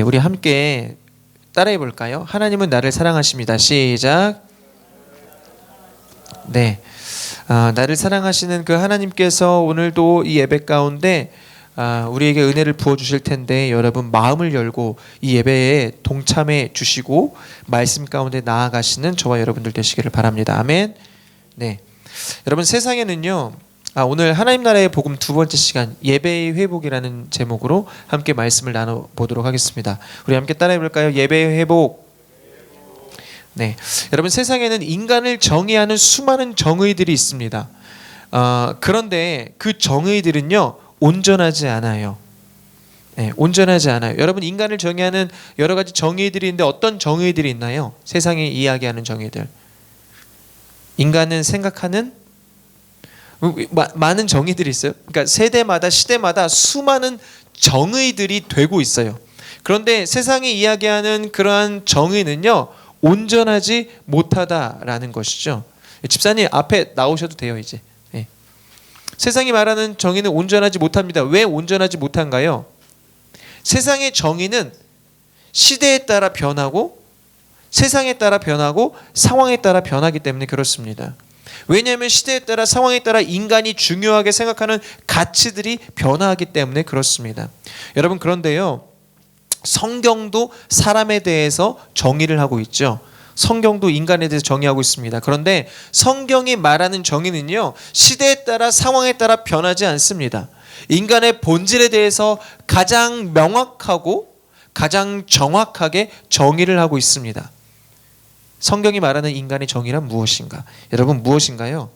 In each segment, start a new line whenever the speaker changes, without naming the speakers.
우리 함께 따라해 볼까요? 하나님은 나를 사랑하십니다. 시작. 네, 나를 사랑하시는 그 하나님께서 오늘도 이 예배 가운데 우리에게 은혜를 부어주실 텐데 여러분 마음을 열고 이 예배에 동참해 주시고 말씀 가운데 나아가시는 저와 여러분들 되시기를 바랍니다. 아멘. 네, 여러분 세상에는요 오늘 하나님 나라의 복음 두 번째 시간 예배의 회복이라는 제목으로 함께 말씀을 나눠보도록 하겠습니다. 우리 함께 따라해 볼까요? 예배의 회복. 네, 여러분 세상에는 인간을 정의하는 수많은 정의들이 있습니다. 그런데 그 정의들은요 온전하지 않아요. 네, 온전하지 않아요. 여러분 인간을 정의하는 여러 가지 정의들이 있는데 어떤 정의들이 있나요? 세상이 이야기하는 정의들. 인간은 생각하는 많은 정의들이 있어요. 그러니까 세대마다 시대마다 수많은 정의들이 되고 있어요. 그런데 세상이 이야기하는 그러한 정의는요 온전하지 못하다라는 것이죠. 집사님 앞에 나오셔도 돼요 이제. 네. 세상이 말하는 정의는 온전하지 못합니다. 왜 온전하지 못한가요? 세상의 정의는 시대에 따라 변하고 세상에 따라 변하고 상황에 따라 변하기 때문에 그렇습니다. 왜냐하면 시대에 따라 상황에 따라 인간이 중요하게 생각하는 가치들이 변화하기 때문에 그렇습니다. 여러분 그런데요 성경도 사람에 대해서 정의를 하고 있죠. 성경도 인간에 대해서 정의하고 있습니다. 그런데 성경이 말하는 정의는요 시대에 따라 상황에 따라 변하지 않습니다. 인간의 본질에 대해서 가장 명확하고 가장 정확하게 정의를 하고 있습니다. 성경이 말하는 인간의 정의란 무엇인가? 여러분 무엇인가요?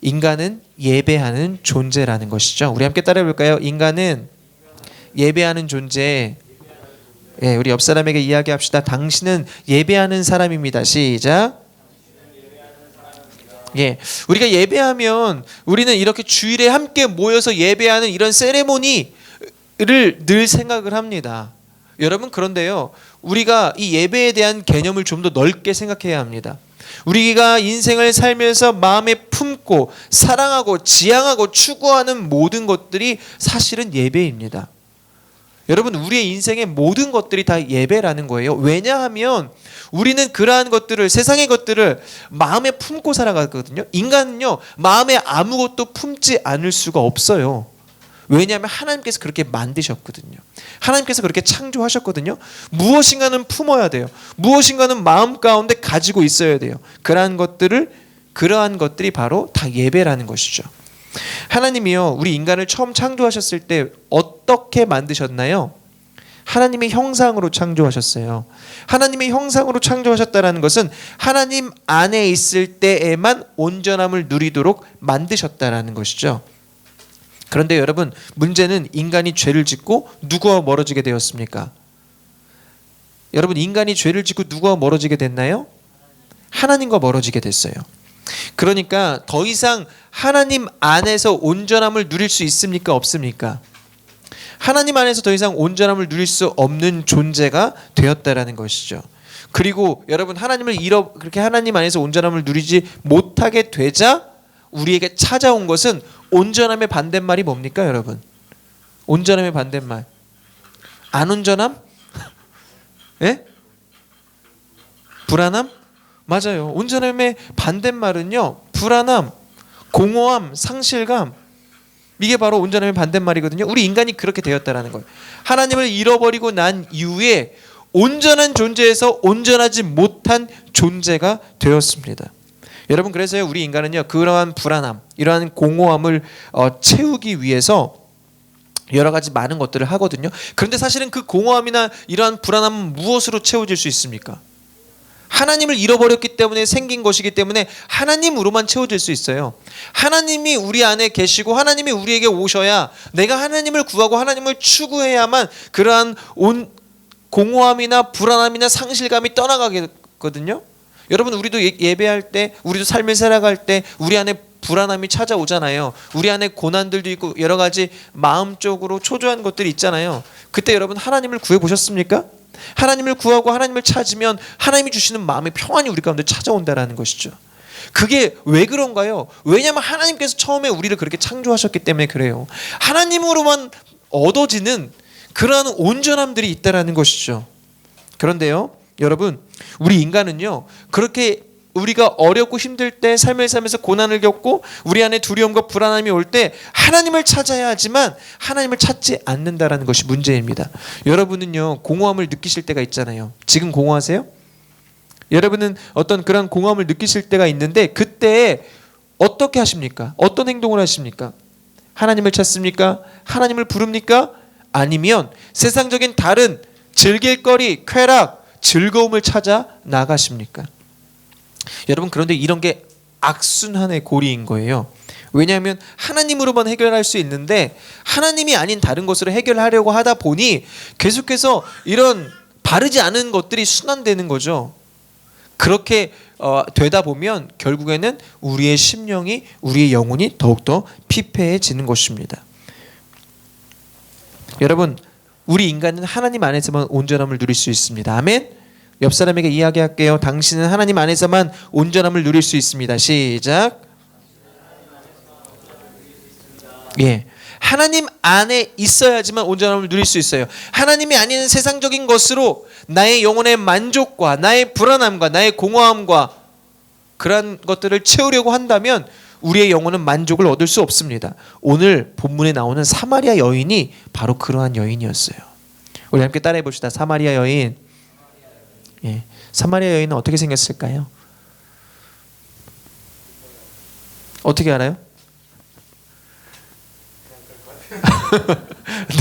인간은 예배하는 존재라는 것이죠. 우리 함께 따라해 볼까요? 인간은 예배하는 존재. 예, 우리 옆 사람에게 이야기합시다. 당신은 예배하는 사람입니다. 시작. 예, 우리가 예배하면 우리는 이렇게 주일에 함께 모여서 예배하는 이런 세레모니를 늘 생각을 합니다. 여러분 그런데요 우리가 이 예배에 대한 개념을 좀 더 넓게 생각해야 합니다. 우리가 인생을 살면서 마음에 품고 사랑하고 지향하고 추구하는 모든 것들이 사실은 예배입니다. 여러분 우리의 인생의 모든 것들이 다 예배라는 거예요. 왜냐하면 우리는 그러한 것들을 세상의 것들을 마음에 품고 살아가거든요. 인간은요 마음에 아무것도 품지 않을 수가 없어요. 왜냐하면 하나님께서 그렇게 만드셨거든요. 하나님께서 그렇게 창조하셨거든요. 무엇인가는 품어야 돼요. 무엇인가는 마음 가운데 가지고 있어야 돼요. 그러한 것들이 바로 다 예배라는 것이죠. 하나님이요 우리 인간을 처음 창조하셨을 때 어떻게 만드셨나요? 하나님의 형상으로 창조하셨어요. 하나님의 형상으로 창조하셨다는 것은 하나님 안에 있을 때에만 온전함을 누리도록 만드셨다는 것이죠. 그런데 여러분 문제는 인간이 죄를 짓고 누구와 멀어지게 되었습니까? 여러분 인간이 죄를 짓고 누구와 멀어지게 됐나요? 하나님과 멀어지게 됐어요. 그러니까 더 이상 하나님 안에서 온전함을 누릴 수 있습니까? 없습니까? 하나님 안에서 더 이상 온전함을 누릴 수 없는 존재가 되었다라는 것이죠. 그리고 여러분 그렇게 하나님 안에서 온전함을 누리지 못하게 되자 우리에게 찾아온 것은 온전함의 반대말이 뭡니까 여러분? 온전함의 반대말 안 온전함? 예? 불안함? 맞아요. 온전함의 반대말은요 불안함, 공허함, 상실감. 이게 바로 온전함의 반대말이거든요. 우리 인간이 그렇게 되었다라는 거예요. 하나님을 잃어버리고 난 이후에 온전한 존재에서 온전하지 못한 존재가 되었습니다. 여러분 그래서요 우리 인간은요 그러한 불안함 이러한 공허함을 채우기 위해서 여러 가지 많은 것들을 하거든요. 그런데 사실은 그 공허함이나 이러한 불안함은 무엇으로 채워질 수 있습니까? 하나님을 잃어버렸기 때문에 생긴 것이기 때문에 하나님으로만 채워질 수 있어요. 하나님이 우리 안에 계시고 하나님이 우리에게 오셔야 내가 하나님을 구하고 하나님을 추구해야만 그러한 공허함이나 불안함이나 상실감이 떠나가거든요. 여러분 우리도 예배할 때 우리도 삶을 살아갈 때 우리 안에 불안함이 찾아오잖아요. 우리 안에 고난들도 있고 여러 가지 마음적으로 초조한 것들이 있잖아요. 그때 여러분 하나님을 구해보셨습니까? 하나님을 구하고 하나님을 찾으면 하나님이 주시는 마음의 평안이 우리 가운데 찾아온다라는 것이죠. 그게 왜 그런가요? 왜냐하면 하나님께서 처음에 우리를 그렇게 창조하셨기 때문에 그래요. 하나님으로만 얻어지는 그러한 온전함들이 있다라는 것이죠. 그런데요, 여러분, 우리 인간은요, 그렇게 우리가 어렵고 힘들 때, 삶을 살면서 고난을 겪고 우리 안에 두려움과 불안함이 올 때 하나님을 찾아야 하지만 하나님을 찾지 않는다라는 것이 문제입니다. 여러분은요, 공허함을 느끼실 때가 있잖아요. 지금 공허하세요? 여러분은 어떤 그런 공허함을 느끼실 때가 있는데 그때 어떻게 하십니까? 어떤 행동을 하십니까? 하나님을 찾습니까? 하나님을 부릅니까? 아니면 세상적인 다른 즐길거리, 쾌락, 즐거움을 찾아 나가십니까? 여러분, 그런데 이런 게 악순환의 고리인 거예요. 왜냐하면 하나님으로만 해결할 수 있는데 하나님이 아닌 다른 것으로 해결하려고 하다 보니 계속해서 이런 바르지 않은 것들이 순환되는 거죠. 그렇게 되다 보면 결국에는 우리의 심령이, 우리의 영혼이 더욱더 피폐해지는 것입니다. 여러분, 우리 인간은 하나님 안에서만 온전함을 누릴 수 있습니다. 아멘. 옆 사람에게 이야기할게요. 당신은 하나님 안에서만 온전함을 누릴 수 있습니다. 시작. 예, 하나님 안에 있어야지만 온전함을 누릴 수 있어요. 하나님이 아닌 세상적인 것으로 나의 영혼의 만족과 나의 불안함과 나의 공허함과 그러한 것들을 채우려고 한다면 우리의 영혼은 만족을 얻을 수 없습니다. 오늘 본문에 나오는 사마리아 여인이 바로 그러한 여인이었어요. 우리 함께 따라해 봅시다. 사마리아 여인. 예, 사마리아 여인은 어떻게 생겼을까요? 어떻게 알아요?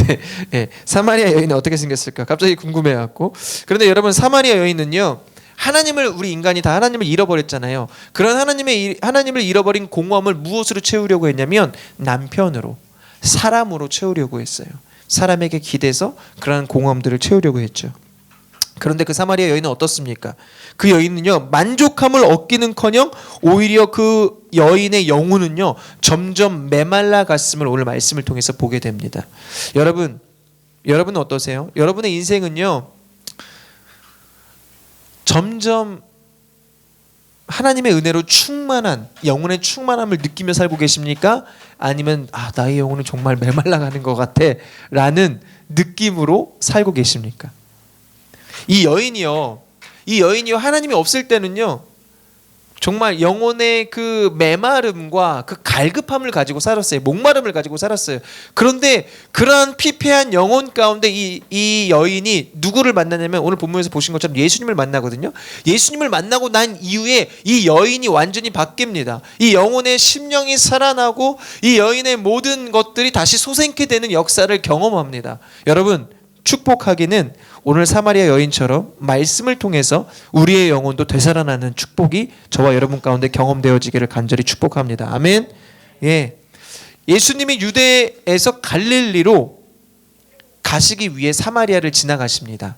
네, 예, 사마리아 여인은 어떻게 생겼을까? 갑자기 궁금해갖고. 그런데 여러분, 사마리아 여인은요, 하나님을, 우리 인간이 다 하나님을 잃어버렸잖아요. 그런 하나님을 잃어버린 공허함을 무엇으로 채우려고 했냐면 남편으로, 사람으로 채우려고 했어요. 사람에게 기대서 그러한 공허함들을 채우려고 했죠. 그런데 그 사마리아 여인은 어떻습니까? 그 여인은요, 만족함을 얻기는커녕 오히려 그 여인의 영혼은요 점점 메말라 갔음을 오늘 말씀을 통해서 보게 됩니다. 여러분은 어떠세요? 여러분의 인생은요 점점 하나님의 은혜로 충만한 영혼의 충만함을 느끼며 살고 계십니까? 아니면 나의 영혼은 정말 메말라가는 것 같아 라는 느낌으로 살고 계십니까? 이 여인이요 하나님이 없을 때는요 정말 영혼의 그 메마름과 그 갈급함을 가지고 살았어요. 목마름을 가지고 살았어요. 그런데 그러한 피폐한 영혼 가운데 이 여인이 누구를 만나냐면 오늘 본문에서 보신 것처럼 예수님을 만나거든요. 예수님을 만나고 난 이후에 이 여인이 완전히 바뀝니다. 이 영혼의 심령이 살아나고 이 여인의 모든 것들이 다시 솟아나게 되는 역사를 경험합니다. 여러분, 축복하기는 오늘 사마리아 여인처럼 말씀을 통해서 우리의 영혼도 되살아나는 축복이 저와 여러분 가운데 경험되어지기를 간절히 축복합니다. 아멘. 예, 예수님이 유대에서 갈릴리로 가시기 위해 사마리아를 지나가십니다.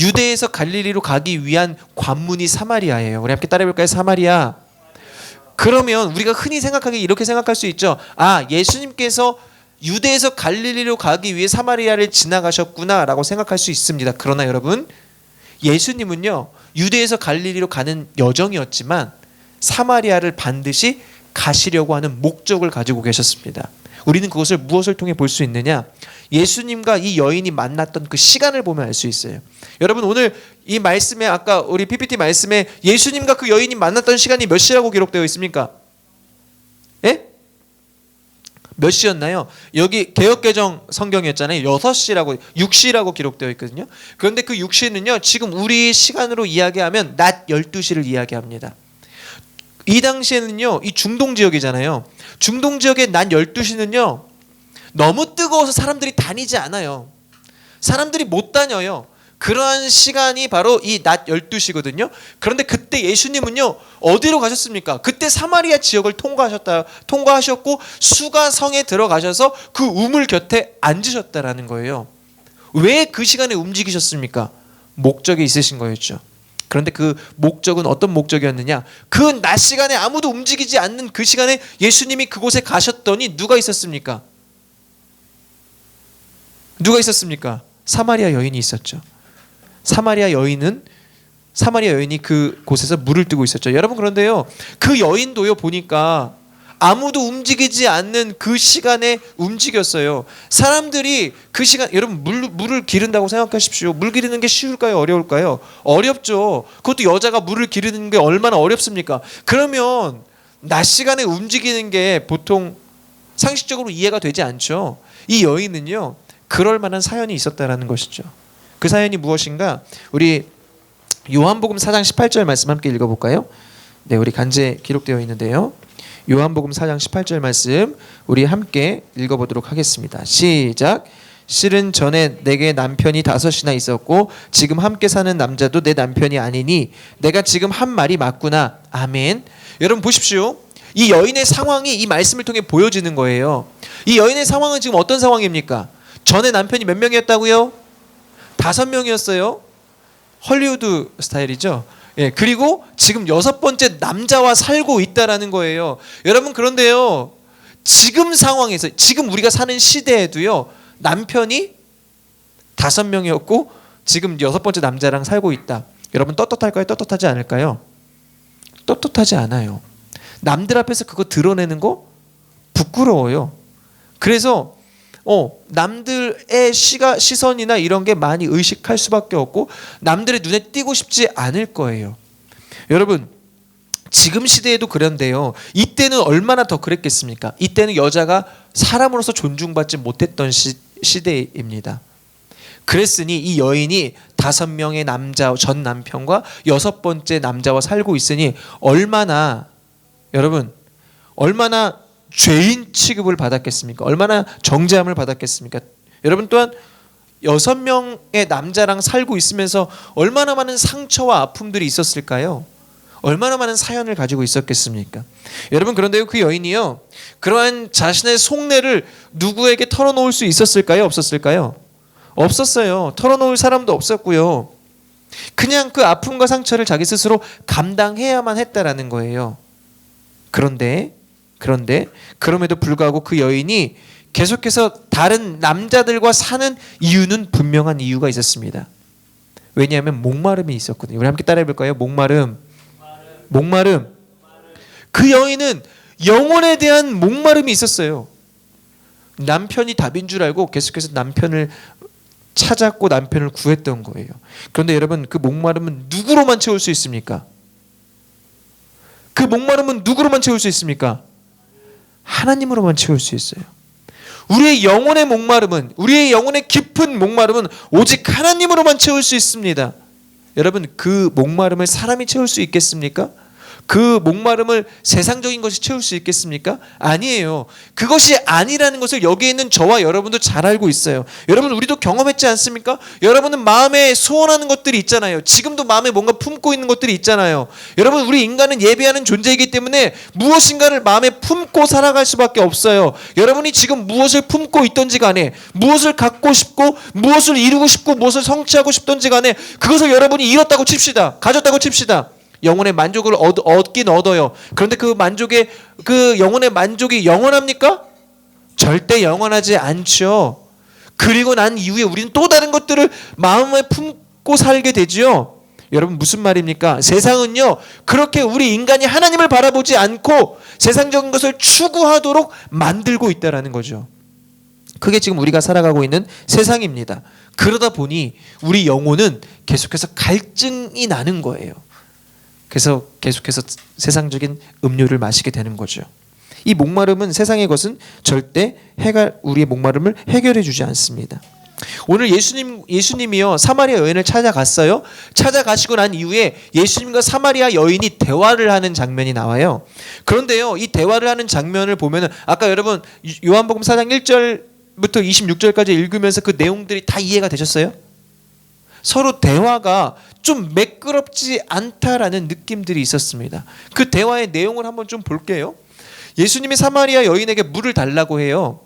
유대에서 갈릴리로 가기 위한 관문이 사마리아예요. 우리 함께 따라해볼까요? 사마리아. 그러면 우리가 흔히 생각하기 이렇게 생각할 수 있죠. 예수님께서 유대에서 갈릴리로 가기 위해 사마리아를 지나가셨구나라고 생각할 수 있습니다. 그러나 여러분, 예수님은요 유대에서 갈릴리로 가는 여정이었지만 사마리아를 반드시 가시려고 하는 목적을 가지고 계셨습니다. 우리는 그것을 무엇을 통해 볼 수 있느냐? 예수님과 이 여인이 만났던 그 시간을 보면 알 수 있어요. 여러분, 오늘 이 말씀에, 아까 우리 PPT 말씀에 예수님과 그 여인이 만났던 시간이 몇 시라고 기록되어 있습니까? 예? 몇 시였나요? 여기 개역개정 성경이었잖아요. 6시라고 6시라고 기록되어 있거든요. 그런데 그 6시는요 지금 우리 시간으로 이야기하면 낮 12시를 이야기합니다. 이 당시에는요, 이 중동 지역이잖아요. 중동 지역의 낮 12시는요 너무 뜨거워서 사람들이 다니지 않아요. 사람들이 못 다녀요. 그러한 시간이 바로 이 낮 12시거든요. 그런데 그때 예수님은요 어디로 가셨습니까? 그때 사마리아 지역을 통과하셨고 수가성에 들어가셔서 그 우물 곁에 앉으셨다라는 거예요. 왜 그 시간에 움직이셨습니까? 목적이 있으신 거였죠. 그런데 그 목적은 어떤 목적이었느냐? 그 낮 시간에 아무도 움직이지 않는 그 시간에 예수님이 그곳에 가셨더니 누가 있었습니까? 누가 있었습니까? 사마리아 여인이 있었죠. 사마리아 여인이 그 곳에서 물을 뜨고 있었죠. 여러분, 그런데요 그 여인도요 보니까 아무도 움직이지 않는 그 시간에 움직였어요. 사람들이 그 시간, 여러분 물을 기른다고 생각하십시오. 물 기르는 게 쉬울까요? 어려울까요? 어렵죠. 그것도 여자가 물을 기르는 게 얼마나 어렵습니까? 그러면 낮 시간에 움직이는 게 보통 상식적으로 이해가 되지 않죠. 이 여인은요, 그럴 만한 사연이 있었다라는 것이죠. 그 사연이 무엇인가? 우리 요한복음 4장 18절 말씀 함께 읽어볼까요? 네, 우리 간제 기록되어 있는데요. 요한복음 4장 18절 말씀 우리 함께 읽어보도록 하겠습니다. 시작. 실은 전에 내게 남편이 5이나 있었고 지금 함께 사는 남자도 내 남편이 아니니 내가 지금 한 말이 맞구나. 아멘. 여러분 보십시오. 이 여인의 상황이 이 말씀을 통해 보여지는 거예요. 이 여인의 상황은 지금 어떤 상황입니까? 전에 남편이 몇 명이었다고요? 5명이었어요. 헐리우드 스타일이죠. 예, 그리고 지금 6번째 남자와 살고 있다라는 거예요. 여러분 그런데요, 지금 상황에서 지금 우리가 사는 시대에도요, 남편이 5명이었고 지금 6번째 남자랑 살고 있다. 여러분 떳떳할까요? 떳떳하지 않을까요? 떳떳하지 않아요. 남들 앞에서 그거 드러내는 거 부끄러워요. 그래서 남들의 시선이나 이런 게 많이 의식할 수밖에 없고 남들의 눈에 띄고 싶지 않을 거예요. 여러분 지금 시대에도 그런데요, 이때는 얼마나 더 그랬겠습니까? 이때는 여자가 사람으로서 존중받지 못했던 시대입니다. 그랬으니 이 여인이 5명의 남자 전 남편과 6번째 남자와 살고 있으니 얼마나, 여러분 얼마나 죄인 취급을 받았겠습니까? 얼마나 정죄함을 받았겠습니까? 여러분 또한 6명의 남자랑 살고 있으면서 얼마나 많은 상처와 아픔들이 있었을까요? 얼마나 많은 사연을 가지고 있었겠습니까? 여러분 그런데요, 그 여인이요, 그러한 자신의 속내를 누구에게 털어놓을 수 있었을까요? 없었을까요? 없었어요. 털어놓을 사람도 없었고요. 그냥 그 아픔과 상처를 자기 스스로 감당해야만 했다라는 거예요. 그럼에도 불구하고 그 여인이 계속해서 다른 남자들과 사는 이유는 분명한 이유가 있었습니다. 왜냐하면 목마름이 있었거든요. 우리 함께 따라해 볼까요? 목마름. 그 여인은 영혼에 대한 목마름이 있었어요. 남편이 답인 줄 알고 계속해서 남편을 찾았고 남편을 구했던 거예요. 그런데 여러분 그 목마름은 누구로만 채울 수 있습니까? 그 목마름은 누구로만 채울 수 있습니까? 하나님으로만 채울 수 있어요. 우리의 영혼의 목마름은, 우리의 영혼의 깊은 목마름은 오직 하나님으로만 채울 수 있습니다. 여러분 그 목마름을 사람이 채울 수 있겠습니까? 그 목마름을 세상적인 것이 채울 수 있겠습니까? 아니에요. 그것이 아니라는 것을 여기에 있는 저와 여러분도 잘 알고 있어요. 여러분 우리도 경험했지 않습니까? 여러분은 마음에 소원하는 것들이 있잖아요. 지금도 마음에 뭔가 품고 있는 것들이 있잖아요. 여러분 우리 인간은 예배하는 존재이기 때문에 무엇인가를 마음에 품고 살아갈 수밖에 없어요. 여러분이 지금 무엇을 품고 있던지 간에, 무엇을 갖고 싶고 무엇을 이루고 싶고 무엇을 성취하고 싶던지 간에 그것을 여러분이 잃었다고 칩시다. 가졌다고 칩시다. 영혼의 만족을 얻긴 얻어요. 그런데 그 만족의, 그 영혼의 만족이 영원합니까? 절대 영원하지 않죠. 그리고 난 이후에 우리는 또 다른 것들을 마음에 품고 살게 되지요. 여러분 무슨 말입니까? 세상은요 그렇게 우리 인간이 하나님을 바라보지 않고 세상적인 것을 추구하도록 만들고 있다라는 거죠. 그게 지금 우리가 살아가고 있는 세상입니다. 그러다 보니 우리 영혼은 계속해서 갈증이 나는 거예요. 그래서 계속해서 세상적인 음료를 마시게 되는 거죠. 이 목마름은, 세상의 것은 절대 우리의 목마름을 해결해 주지 않습니다. 오늘 예수님이요 사마리아 여인을 찾아갔어요. 찾아가시고 난 이후에 예수님과 사마리아 여인이 대화를 하는 장면이 나와요. 그런데요 이 대화를 하는 장면을 보면은 아까 여러분 요한복음 4장 1절부터 26절까지 읽으면서 그 내용들이 다 이해가 되셨어요? 서로 대화가 좀 매끄럽지 않다라는 느낌들이 있었습니다. 그 대화의 내용을 한번 좀 볼게요. 예수님이 사마리아 여인에게 물을 달라고 해요.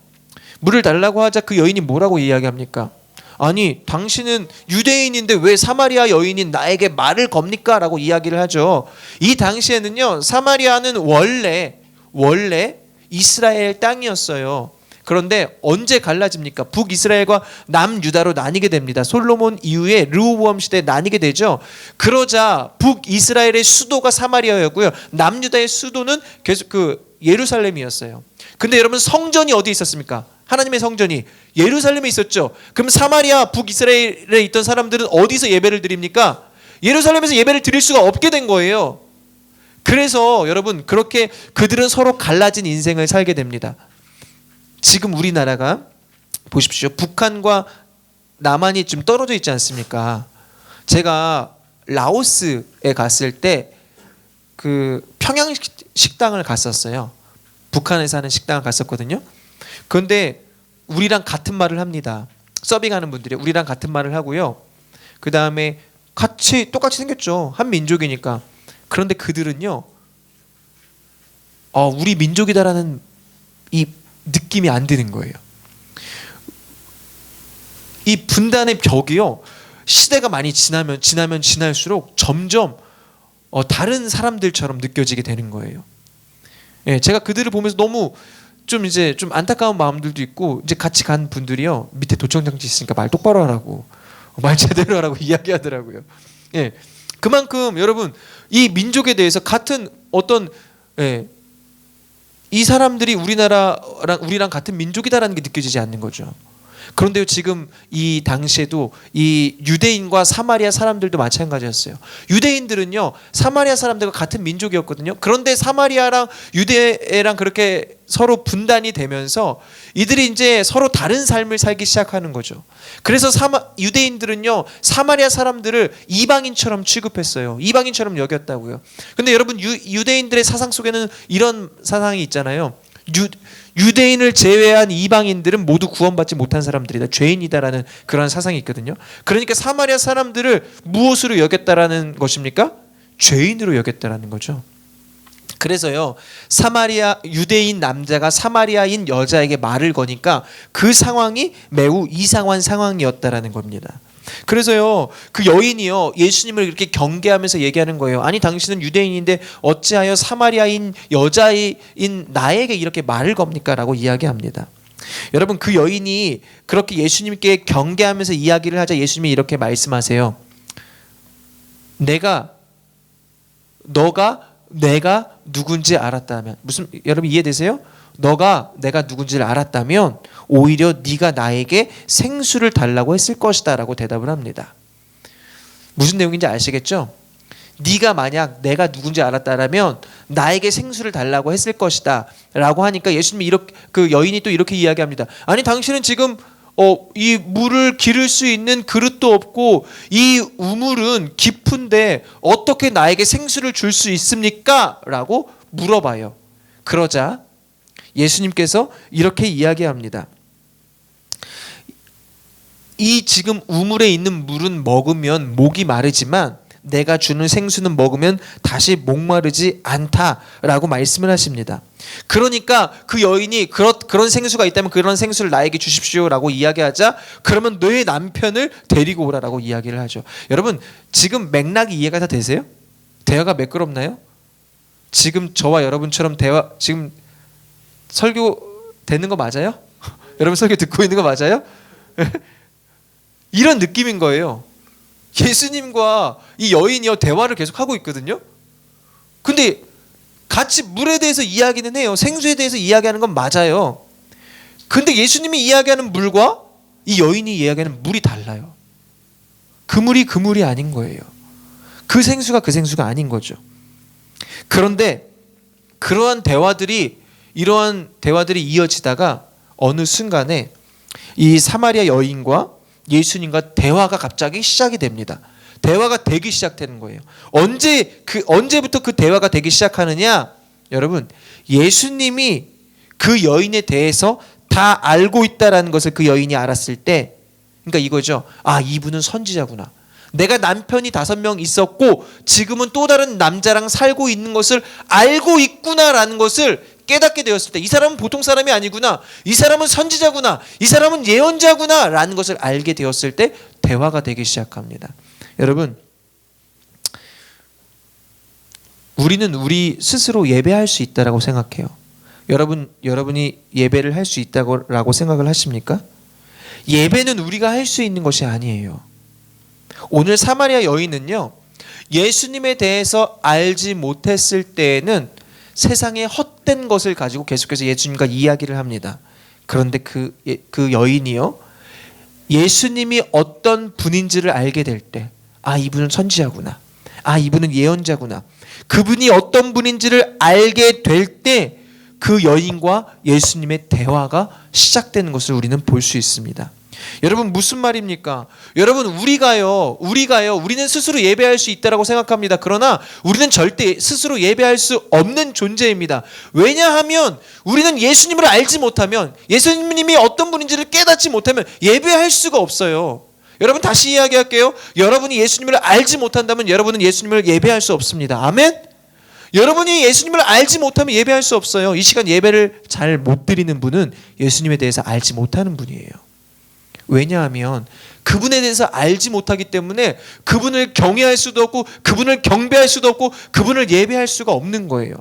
물을 달라고 하자 그 여인이 뭐라고 이야기합니까? 아니 당신은 유대인인데 왜 사마리아 여인인 나에게 말을 겁니까? 라고 이야기를 하죠. 이 당시에는요 사마리아는 원래 이스라엘 땅이었어요. 그런데 언제 갈라집니까? 북이스라엘과 남유다로 나뉘게 됩니다. 솔로몬 이후에 르호보암 시대에 나뉘게 되죠. 그러자 북이스라엘의 수도가 사마리아였고요. 남유다의 수도는 계속 예루살렘이었어요. 근데 여러분 성전이 어디 있었습니까? 하나님의 성전이 예루살렘에 있었죠. 그럼 사마리아 북이스라엘에 있던 사람들은 어디서 예배를 드립니까? 예루살렘에서 예배를 드릴 수가 없게 된 거예요. 그래서 여러분 그렇게 그들은 서로 갈라진 인생을 살게 됩니다. 지금 우리나라가 보십시오. 북한과 남한이 좀 떨어져 있지 않습니까? 제가 라오스에 갔을 때 그 평양 식당을 갔었어요. 북한에 사는 식당을 갔었거든요. 그런데 우리랑 같은 말을 합니다. 서빙하는 분들이 우리랑 같은 말을 하고요. 그 다음에 똑같이 생겼죠. 한 민족이니까. 그런데 그들은요, 우리 민족이다라는 이 느낌이 안 드는 거예요. 이 분단의 벽이요, 시대가 많이 지나면 지날수록 점점 다른 사람들처럼 느껴지게 되는 거예요. 예, 제가 그들을 보면서 너무 좀 안타까운 마음들도 있고, 이제 같이 간 분들이요, 밑에 도청장치 있으니까 말 똑바로 하라고, 말 제대로 하라고 이야기하더라고요. 예, 그만큼 여러분 이 민족에 대해서 같은 이 사람들이 우리랑 같은 민족이다라는 게 느껴지지 않는 거죠. 그런데요, 지금 이 당시에도 이 유대인과 사마리아 사람들도 마찬가지였어요. 유대인들은요, 사마리아 사람들과 같은 민족이었거든요. 그런데 사마리아랑 유대랑 그렇게 서로 분단이 되면서 이들이 이제 서로 다른 삶을 살기 시작하는 거죠. 그래서 유대인들은요, 사마리아 사람들을 이방인처럼 취급했어요. 이방인처럼 여겼다고요. 근데 여러분, 유대인들의 사상 속에는 이런 사상이 있잖아요. 유대인을 제외한 이방인들은 모두 구원받지 못한 사람들이다, 죄인이다라는 그런 사상이 있거든요. 그러니까 사마리아 사람들을 무엇으로 여겼다라는 것입니까? 죄인으로 여겼다라는 거죠. 그래서요, 유대인 남자가 사마리아인 여자에게 말을 거니까 그 상황이 매우 이상한 상황이었다라는 겁니다. 그래서요, 그 여인이요, 예수님을 이렇게 경계하면서 얘기하는 거예요. 아니, 당신은 유대인인데 어찌하여 사마리아인 여자인 나에게 이렇게 말을 겁니까? 라고 이야기합니다. 여러분, 그 여인이 그렇게 예수님께 경계하면서 이야기를 하자 예수님이 이렇게 말씀하세요. 너가 내가 누군지 알았다면, 여러분 이해되세요? 내가 누군지를 알았다면 오히려 네가 나에게 생수를 달라고 했을 것이다 라고 대답을 합니다. 무슨 내용인지 아시겠죠? 네가 만약 내가 누군지 알았다면 나에게 생수를 달라고 했을 것이다 라고 하니까 예수님이 그 여인이 또 이렇게 이야기합니다. 아니, 당신은 지금 이 물을 기를 수 있는 그릇도 없고 이 우물은 깊은데 어떻게 나에게 생수를 줄 수 있습니까? 라고 물어봐요. 그러자 예수님께서 이렇게 이야기합니다. 이 지금 우물에 있는 물은 먹으면 목이 마르지만 내가 주는 생수는 먹으면 다시 목마르지 않다라고 말씀을 하십니다. 그러니까 그 여인이 그런 생수가 있다면 그런 생수를 나에게 주십시오라고 이야기하자, 그러면 너의 남편을 데리고 오라라고 이야기를 하죠. 여러분, 지금 맥락이 이해가 다 되세요? 대화가 매끄럽나요? 지금 저와 여러분처럼 지금 설교 되는 거 맞아요? 여러분 설교 듣고 있는 거 맞아요? 이런 느낌인 거예요. 예수님과 이 여인이요, 대화를 계속 하고 있거든요. 근데 같이 물에 대해서 이야기는 해요. 생수에 대해서 이야기하는 건 맞아요. 근데 예수님이 이야기하는 물과 이 여인이 이야기하는 물이 달라요. 그 물이 아닌 거예요. 그 생수가 아닌 거죠. 그런데 이러한 대화들이 이어지다가 어느 순간에 이 사마리아 여인과 예수님과 대화가 갑자기 시작이 됩니다. 대화가 되기 시작되는 거예요. 언제부터 그 대화가 되기 시작하느냐? 여러분, 예수님이 그 여인에 대해서 다 알고 있다라는 것을 그 여인이 알았을 때, 그러니까 이거죠. 아, 이분은 선지자구나. 내가 남편이 5명 있었고 지금은 또 다른 남자랑 살고 있는 것을 알고 있구나라는 것을 깨닫게 되었을 때, 이 사람은 보통 사람이 아니구나, 이 사람은 선지자구나, 이 사람은 예언자구나 라는 것을 알게 되었을 때 대화가 되기 시작합니다. 여러분, 우리는 우리 스스로 예배할 수 있다라고 생각해요. 여러분이 예배를 할 수 있다고 생각을 하십니까? 예배는 우리가 할 수 있는 것이 아니에요. 오늘 사마리아 여인은요, 예수님에 대해서 알지 못했을 때에는 세상의 헛된 시작된 것을 가지고 계속해서 예수님과 이야기를 합니다. 그런데 그 여인이요, 예수님이 어떤 분인지를 알게 될 때, 아, 이분은 선지자구나, 아, 이분은 예언자구나, 그분이 어떤 분인지를 알게 될 때 그 여인과 예수님의 대화가 시작되는 것을 우리는 볼 수 있습니다. 여러분, 무슨 말입니까? 여러분, 우리는 스스로 예배할 수 있다라고 생각합니다. 그러나 우리는 절대 스스로 예배할 수 없는 존재입니다. 왜냐하면 우리는 예수님을 알지 못하면, 예수님이 어떤 분인지를 깨닫지 못하면 예배할 수가 없어요. 여러분, 다시 이야기할게요. 여러분이 예수님을 알지 못한다면 여러분은 예수님을 예배할 수 없습니다. 아멘? 여러분이 예수님을 알지 못하면 예배할 수 없어요. 이 시간 예배를 잘 못 드리는 분은 예수님에 대해서 알지 못하는 분이에요. 왜냐하면 그분에 대해서 알지 못하기 때문에 그분을 경외할 수도 없고 그분을 경배할 수도 없고 그분을 예배할 수가 없는 거예요.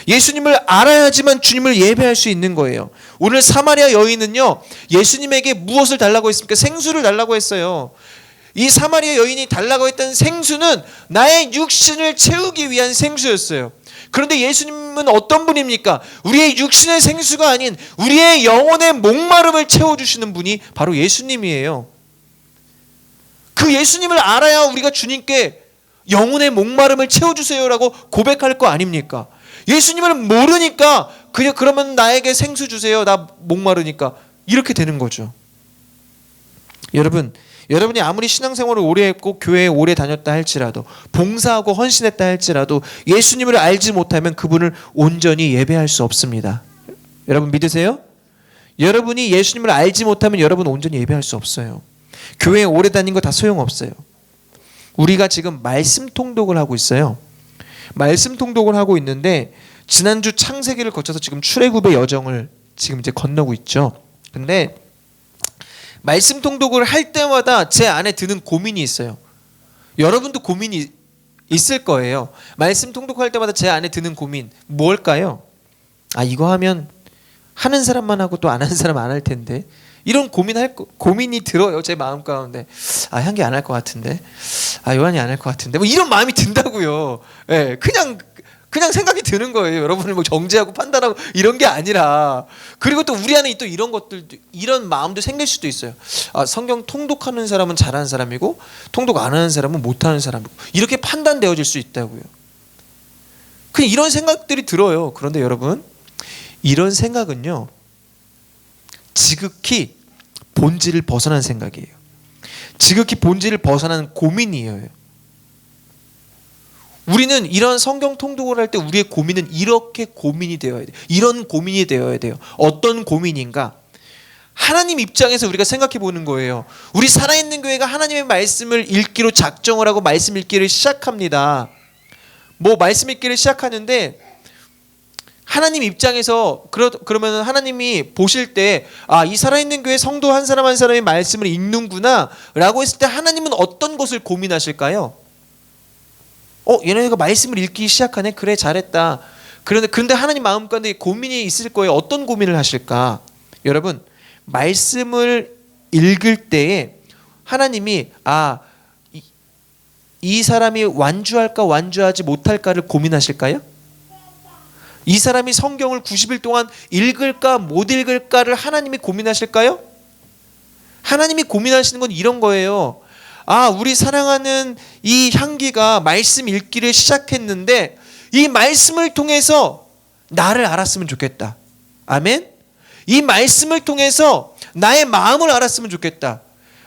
예수님을 알아야지만 주님을 예배할 수 있는 거예요. 오늘 사마리아 여인은요, 예수님에게 무엇을 달라고 했습니까? 생수를 달라고 했어요. 이 사마리아 여인이 달라고 했던 생수는 나의 육신을 채우기 위한 생수였어요. 그런데 예수님은 어떤 분입니까? 우리의 육신의 생수가 아닌 우리의 영혼의 목마름을 채워주시는 분이 바로 예수님이에요. 그 예수님을 알아야 우리가 주님께 영혼의 목마름을 채워주세요라고 고백할 거 아닙니까? 예수님을 모르니까 그러면 나에게 생수 주세요, 나 목마르니까, 이렇게 되는 거죠. 여러분이 아무리 신앙생활을 오래 했고 교회에 오래 다녔다 할지라도, 봉사하고 헌신했다 할지라도 예수님을 알지 못하면 그분을 온전히 예배할 수 없습니다. 여러분 믿으세요? 여러분이 예수님을 알지 못하면 여러분 온전히 예배할 수 없어요. 교회에 오래 다닌 거 다 소용없어요. 우리가 지금 말씀 통독을 하고 있어요. 말씀 통독을 하고 있는데 지난주 창세기를 거쳐서 지금 출애굽의 여정을 지금 이제 건너고 있죠. 근데 말씀 통독을 할 때마다 제 안에 드는 고민이 있어요. 여러분도 고민이 있을 거예요. 말씀 통독할 때마다 제 안에 드는 고민 뭘까요? 아, 이거 하면 하는 사람만 하고 또 안 하는 사람 안 할 텐데, 이런 고민이 들어요. 제 마음 가운데. 아, 향기 안 할 것 같은데, 아, 요한이 안 할 것 같은데, 뭐 이런 마음이 든다고요. 예, 그냥 생각이 드는 거예요. 여러분을 뭐 정죄하고 판단하고 이런 게 아니라. 그리고 또 우리 안에 또 이런 것들도, 이런 마음도 생길 수도 있어요. 아, 성경 통독하는 사람은 잘하는 사람이고 통독 안 하는 사람은 못하는 사람이고, 이렇게 판단되어질 수 있다고요. 그냥 이런 생각들이 들어요. 그런데 여러분, 이런 생각은요, 지극히 본질을 벗어난 생각이에요. 지극히 본질을 벗어난 고민이에요. 우리는 이런 성경 통독을 할 때 우리의 고민은 이렇게 고민이 되어야 돼요. 이런 고민이 되어야 돼요. 어떤 고민인가? 하나님 입장에서 우리가 생각해 보는 거예요. 우리 살아있는 교회가 하나님의 말씀을 읽기로 작정을 하고 말씀 읽기를 시작합니다. 말씀 읽기를 시작하는데 하나님 입장에서 그러면 하나님이 보실 때, 아, 이 살아있는 교회 성도 한 사람 한 사람이 말씀을 읽는구나 라고 했을 때 하나님은 어떤 것을 고민하실까요? 얘네가 말씀을 읽기 시작하네. 그래, 잘했다. 그런데 하나님 마음 가운데 고민이 있을 거예요. 어떤 고민을 하실까? 여러분, 말씀을 읽을 때에 하나님이 이 사람이 완주할까 완주하지 못할까를 고민하실까요? 이 사람이 성경을 90일 동안 읽을까 못 읽을까를 하나님이 고민하실까요? 하나님이 고민하시는 건 이런 거예요. 아, 우리 사랑하는 이 향기가 말씀 읽기를 시작했는데 이 말씀을 통해서 나를 알았으면 좋겠다. 아멘? 이 말씀을 통해서 나의 마음을 알았으면 좋겠다.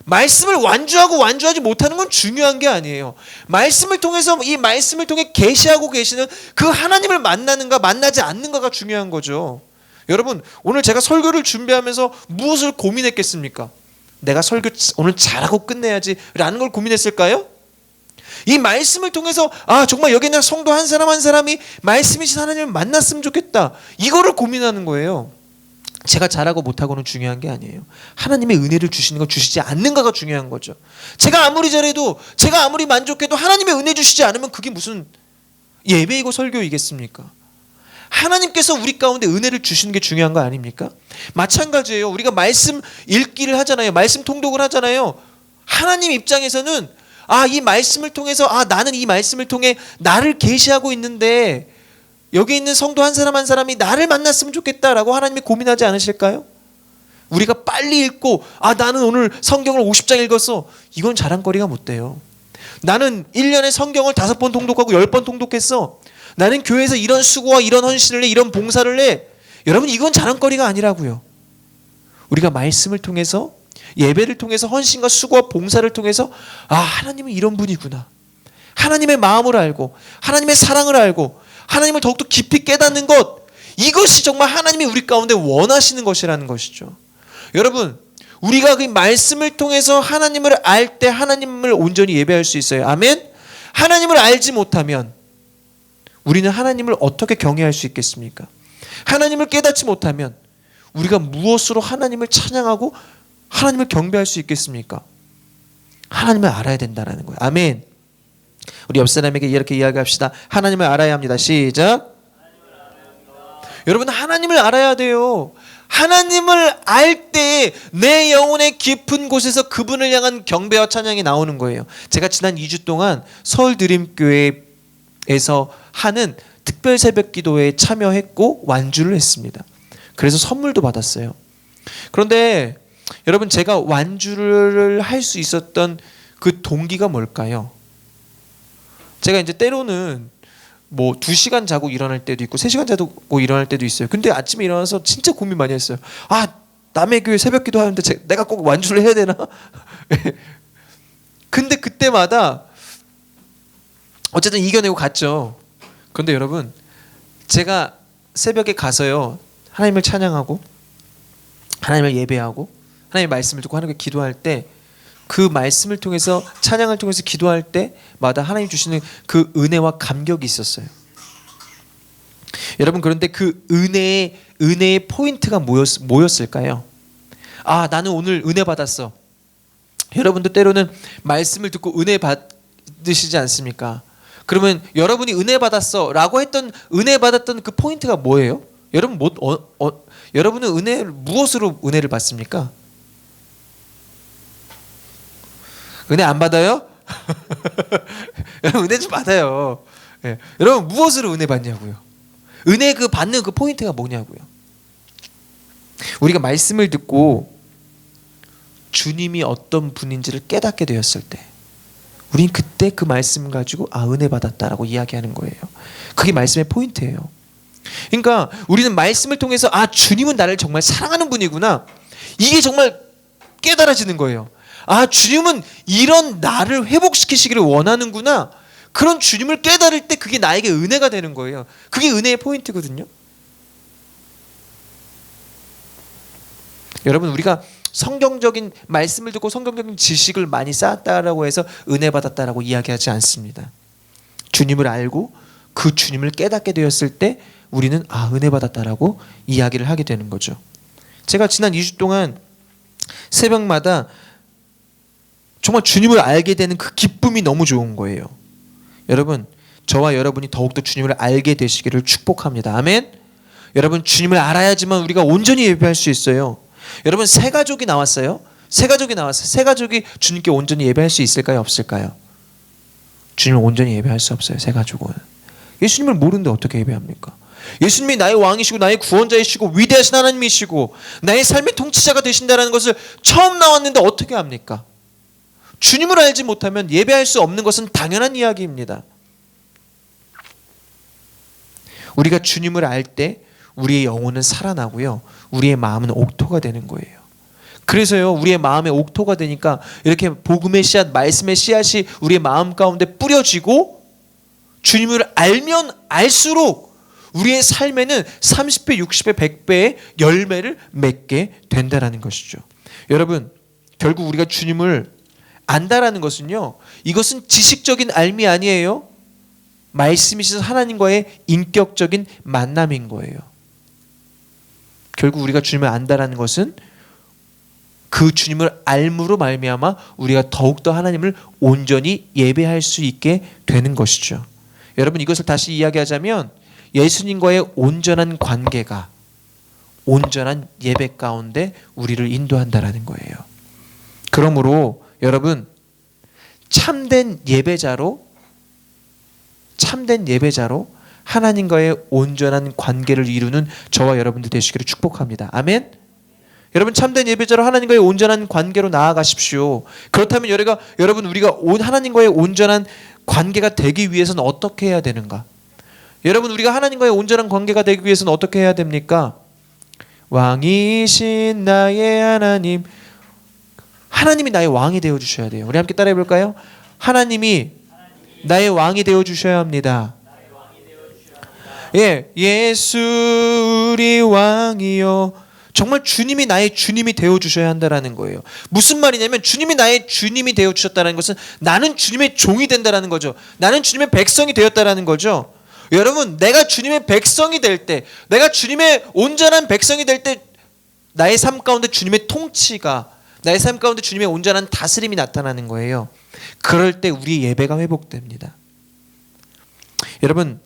말씀을 완주하고 완주하지 못하는 건 중요한 게 아니에요. 말씀을 통해서, 이 말씀을 통해 계시하고 계시는 그 하나님을 만나는가 만나지 않는가가 중요한 거죠. 여러분, 오늘 제가 설교를 준비하면서 무엇을 고민했겠습니까? 내가 설교 오늘 잘하고 끝내야지 라는 걸 고민했을까요? 이 말씀을 통해서 정말 여기 있는 성도 한 사람 한 사람이 말씀이신 하나님을 만났으면 좋겠다, 이거를 고민하는 거예요. 제가 잘하고 못하고는 중요한 게 아니에요. 하나님의 은혜를 주시는 거 주시지 않는가가 중요한 거죠. 제가 아무리 잘해도, 제가 아무리 만족해도 하나님의 은혜 주시지 않으면 그게 무슨 예배이고 설교이겠습니까? 하나님께서 우리 가운데 은혜를 주시는 게 중요한 거 아닙니까? 마찬가지예요. 우리가 말씀 읽기를 하잖아요. 말씀 통독을 하잖아요. 하나님 입장에서는 이 말씀을 통해서 나는 이 말씀을 통해 나를 계시하고 있는데 여기 있는 성도 한 사람 한 사람이 나를 만났으면 좋겠다라고 하나님이 고민하지 않으실까요? 우리가 빨리 읽고 나는 오늘 성경을 50장 읽었어. 이건 자랑거리가 못 돼요. 나는 1년에 성경을 5번 통독하고 10번 통독했어. 나는 교회에서 이런 수고와 이런 헌신을 해, 이런 봉사를 해. 여러분, 이건 자랑거리가 아니라고요. 우리가 말씀을 통해서, 예배를 통해서, 헌신과 수고와 봉사를 통해서 하나님은 이런 분이구나. 하나님의 마음을 알고 하나님의 사랑을 알고 하나님을 더욱더 깊이 깨닫는 것, 이것이 정말 하나님이 우리 가운데 원하시는 것이라는 것이죠. 여러분, 우리가 그 말씀을 통해서 하나님을 알 때 하나님을 온전히 예배할 수 있어요. 아멘. 하나님을 알지 못하면 우리는 하나님을 어떻게 경외할 수 있겠습니까? 하나님을 깨닫지 못하면 우리가 무엇으로 하나님을 찬양하고 하나님을 경배할 수 있겠습니까? 하나님을 알아야 된다는 거예요. 아멘. 우리 옆 사람에게 이렇게 이야기합시다. 하나님을 알아야 합니다. 시작. 여러분, 하나님을 알아야 돼요. 하나님을 알 때 내 영혼의 깊은 곳에서 그분을 향한 경배와 찬양이 나오는 거예요. 제가 지난 2주 동안 서울드림교회에서 하는 특별 새벽 기도에 참여했고 완주를 했습니다. 그래서 선물도 받았어요. 그런데 여러분, 제가 완주를 할 수 있었던 그 동기가 뭘까요? 제가 이제 때로는 2시간 자고 일어날 때도 있고 3시간 자고 일어날 때도 있어요. 근데 아침에 일어나서 진짜 고민 많이 했어요. 남의 교회 새벽 기도 하는데 내가 꼭 완주를 해야 되나? 근데 그때마다 어쨌든 이겨내고 갔죠. 그런데 여러분, 제가 새벽에 가서요, 하나님을 찬양하고 하나님을 예배하고 하나님의 말씀을 듣고 하나님께 기도할 때, 그 말씀을 통해서, 찬양을 통해서 기도할 때마다 하나님 주시는 그 은혜와 감격이 있었어요. 여러분, 그런데 그 은혜의 포인트가 뭐였을까요? 나는 오늘 은혜 받았어. 여러분도 때로는 말씀을 듣고 은혜 받으시지 않습니까? 그러면 여러분이 은혜 받았어 라고 했던, 은혜 받았던 그 포인트가 뭐예요? 여러분, 여러분은 무엇으로 은혜를 받습니까? 은혜 안 받아요? 여러분, 은혜 좀 받아요. 네. 여러분, 무엇으로 은혜 받냐고요? 은혜 받는 그 포인트가 뭐냐고요? 우리가 말씀을 듣고 주님이 어떤 분인지를 깨닫게 되었을 때, 우린 그때 그 말씀 가지고 은혜 받았다라고 이야기하는 거예요. 그게 말씀의 포인트예요. 그러니까 우리는 말씀을 통해서 주님은 나를 정말 사랑하는 분이구나, 이게 정말 깨달아지는 거예요. 주님은 이런 나를 회복시키시기를 원하는구나. 그런 주님을 깨달을 때 그게 나에게 은혜가 되는 거예요. 그게 은혜의 포인트거든요. 여러분, 우리가 성경적인 말씀을 듣고 성경적인 지식을 많이 쌓았다라고 해서 은혜 받았다라고 이야기하지 않습니다. 주님을 알고 그 주님을 깨닫게 되었을 때 우리는 은혜 받았다라고 이야기를 하게 되는 거죠. 제가 지난 2주 동안 새벽마다 정말 주님을 알게 되는 그 기쁨이 너무 좋은 거예요. 여러분, 저와 여러분이 더욱더 주님을 알게 되시기를 축복합니다. 아멘. 여러분, 주님을 알아야지만 우리가 온전히 예배할 수 있어요. 여러분, 새 가족이 나왔어요. 새 가족이 주님께 온전히 예배할 수 있을까요? 없을까요? 주님을 온전히 예배할 수 없어요. 새 가족은. 예수님을 모르는데 어떻게 예배합니까? 예수님이 나의 왕이시고 나의 구원자이시고 위대하신 하나님이시고 나의 삶의 통치자가 되신다는 것을 처음 나왔는데 어떻게 합니까? 주님을 알지 못하면 예배할 수 없는 것은 당연한 이야기입니다. 우리가 주님을 알 때 우리의 영혼은 살아나고요, 우리의 마음은 옥토가 되는 거예요. 그래서요, 우리의 마음에 옥토가 되니까 이렇게 복음의 씨앗, 말씀의 씨앗이 우리의 마음 가운데 뿌려지고, 주님을 알면 알수록 우리의 삶에는 30배, 60배, 100배의 열매를 맺게 된다는 것이죠. 여러분, 결국 우리가 주님을 안다라는 것은요, 이것은 지식적인 알미 아니에요. 말씀이신 하나님과의 인격적인 만남인 거예요. 결국 우리가 주님을 안다라는 것은 그 주님을 알므로 말미암아 우리가 더욱더 하나님을 온전히 예배할 수 있게 되는 것이죠. 여러분, 이것을 다시 이야기하자면 예수님과의 온전한 관계가 온전한 예배 가운데 우리를 인도한다라는 거예요. 그러므로 여러분, 참된 예배자로 하나님과의 온전한 관계를 이루는 저와 여러분들 되시기를 축복합니다. 아멘. 여러분 참된 예배자로 하나님과의 온전한 관계로 나아가십시오. 그렇다면 여러분 우리가 하나님과의 온전한 관계가 되기 위해서는 어떻게 해야 되는가? 여러분 우리가 하나님과의 온전한 관계가 되기 위해서는 어떻게 해야 됩니까? 왕이신 나의 하나님이 나의 왕이 되어 주셔야 돼요. 우리 함께 따라해 볼까요? 하나님이 나의 왕이 되어 주셔야 합니다. 예, 예수 우리 왕이요. 정말 주님이 나의 주님이 되어 주셔야 한다라는 거예요. 무슨 말이냐면 주님이 나의 주님이 되어 주셨다는 것은 나는 주님의 종이 된다라는 거죠. 나는 주님의 백성이 되었다라는 거죠. 여러분, 내가 주님의 백성이 될 때, 내가 주님의 온전한 백성이 될 때 나의 삶 가운데 주님의 통치가, 나의 삶 가운데 주님의 온전한 다스림이 나타나는 거예요. 그럴 때 우리의 예배가 회복됩니다. 여러분,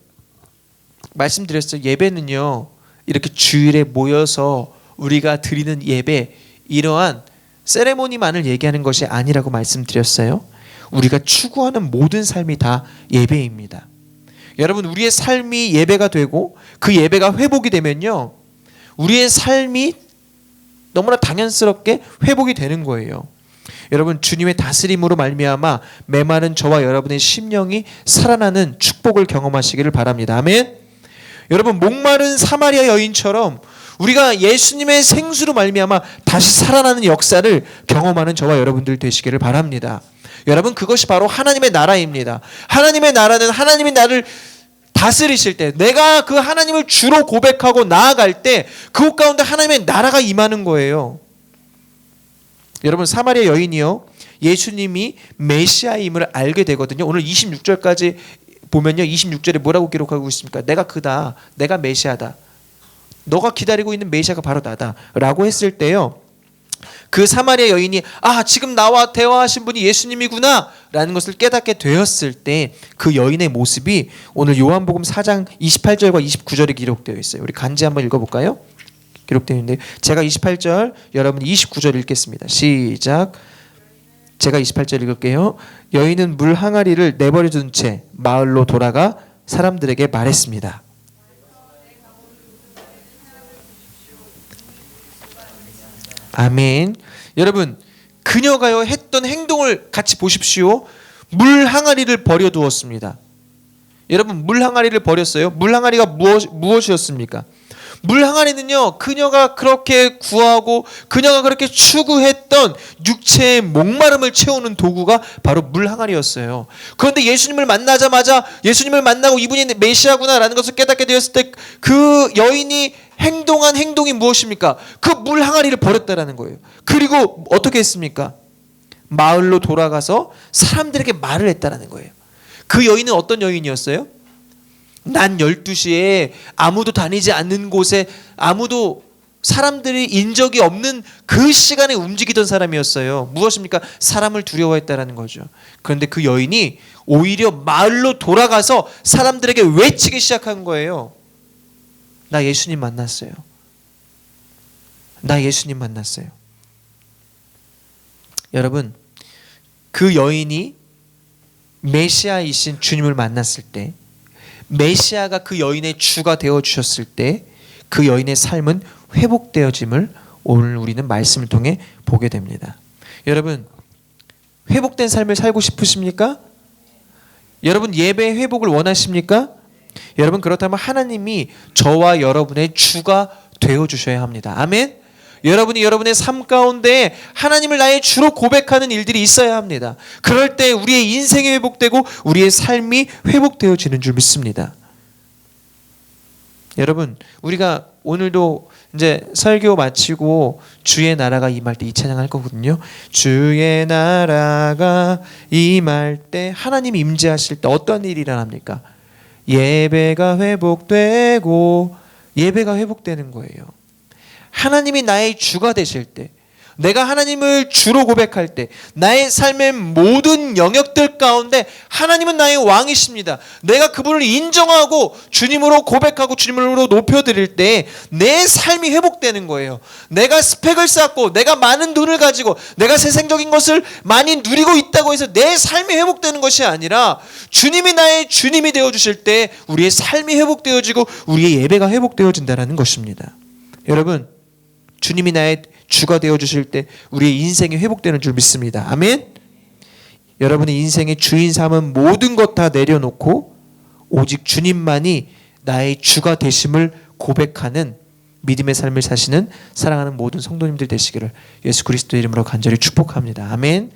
말씀드렸어요. 예배는요, 이렇게 주일에 모여서 우리가 드리는 예배, 이러한 세레모니만을 얘기하는 것이 아니라고 말씀드렸어요. 우리가 추구하는 모든 삶이 다 예배입니다. 여러분, 우리의 삶이 예배가 되고 그 예배가 회복이 되면요, 우리의 삶이 너무나 당연스럽게 회복이 되는 거예요. 여러분, 주님의 다스림으로 말미암아 메마른 저와 여러분의 심령이 살아나는 축복을 경험하시기를 바랍니다. 아멘. 여러분, 목마른 사마리아 여인처럼 우리가 예수님의 생수로 말미암아 다시 살아나는 역사를 경험하는 저와 여러분들 되시기를 바랍니다. 여러분, 그것이 바로 하나님의 나라입니다. 하나님의 나라는 하나님이 나를 다스리실 때, 내가 그 하나님을 주로 고백하고 나아갈 때 그곳 가운데 하나님의 나라가 임하는 거예요. 여러분, 사마리아 여인이요, 예수님이 메시아임을 알게 되거든요. 오늘 26절까지 보면요, 26절에 뭐라고 기록하고 있습니까? 내가 그다, 내가 메시아다, 너가 기다리고 있는 메시아가 바로 나다 라고 했을 때요, 그 사마리아 여인이 지금 나와 대화하신 분이 예수님이구나 라는 것을 깨닫게 되었을 때 그 여인의 모습이 오늘 요한복음 4장 28절과 29절에 기록되어 있어요. 우리 간지 한번 읽어볼까요? 기록되어 있는데 제가 28절, 여러분 29절 읽겠습니다. 시작. 제가 28절 읽을게요. 여인은 물 항아리를 내버려둔 채 마을로 돌아가 사람들에게 말했습니다. 아멘. 여러분, 그녀가요 했던 행동을 같이 보십시오. 물 항아리를 버려두었습니다. 여러분, 물 항아리를 버렸어요. 물 항아리가 무엇이었습니까? 물 항아리는요, 그녀가 그렇게 구하고 그녀가 그렇게 추구했던 육체의 목마름을 채우는 도구가 바로 물 항아리였어요. 그런데 예수님을 만나자마자, 예수님을 만나고 이분이 메시아구나라는 것을 깨닫게 되었을 때 그 여인이 행동한 행동이 무엇입니까? 그 물 항아리를 버렸다라는 거예요. 그리고 어떻게 했습니까? 마을로 돌아가서 사람들에게 말을 했다라는 거예요. 그 여인은 어떤 여인이었어요? 낮 12시에 아무도 다니지 않는 곳에, 아무도 사람들이 인적이 없는 그 시간에 움직이던 사람이었어요. 무엇입니까? 사람을 두려워했다라는 거죠. 그런데 그 여인이 오히려 마을로 돌아가서 사람들에게 외치기 시작한 거예요. 나 예수님 만났어요. 나 예수님 만났어요. 여러분, 그 여인이 메시아이신 주님을 만났을 때, 메시아가 그 여인의 주가 되어 주셨을 때 그 여인의 삶은 회복되어짐을 오늘 우리는 말씀을 통해 보게 됩니다. 여러분, 회복된 삶을 살고 싶으십니까? 여러분, 예배의 회복을 원하십니까? 여러분, 그렇다면 하나님이 저와 여러분의 주가 되어 주셔야 합니다. 아멘. 여러분이 여러분의 삶 가운데 하나님을 나의 주로 고백하는 일들이 있어야 합니다. 그럴 때 우리의 인생이 회복되고 우리의 삶이 회복되어지는 줄 믿습니다. 여러분, 우리가 오늘도 이제 설교 마치고 주의 나라가 임할 때 이 찬양할 거거든요. 주의 나라가 임할 때, 하나님이 임재하실 때 어떤 일이 일어납니까? 예배가 회복되고, 예배가 회복되는 거예요. 하나님이 나의 주가 되실 때, 내가 하나님을 주로 고백할 때 나의 삶의 모든 영역들 가운데 하나님은 나의 왕이십니다. 내가 그분을 인정하고 주님으로 고백하고 주님으로 높여드릴 때 내 삶이 회복되는 거예요. 내가 스펙을 쌓고 내가 많은 돈을 가지고 내가 세상적인 것을 많이 누리고 있다고 해서 내 삶이 회복되는 것이 아니라 주님이 나의 주님이 되어주실 때 우리의 삶이 회복되어지고 우리의 예배가 회복되어진다는 것입니다. 여러분, 주님이 나의 주가 되어주실 때 우리의 인생이 회복되는 줄 믿습니다. 아멘. 여러분의 인생의 주인 삼은 모든 것 다 내려놓고 오직 주님만이 나의 주가 되심을 고백하는 믿음의 삶을 사시는 사랑하는 모든 성도님들 되시기를 예수 그리스도의 이름으로 간절히 축복합니다. 아멘.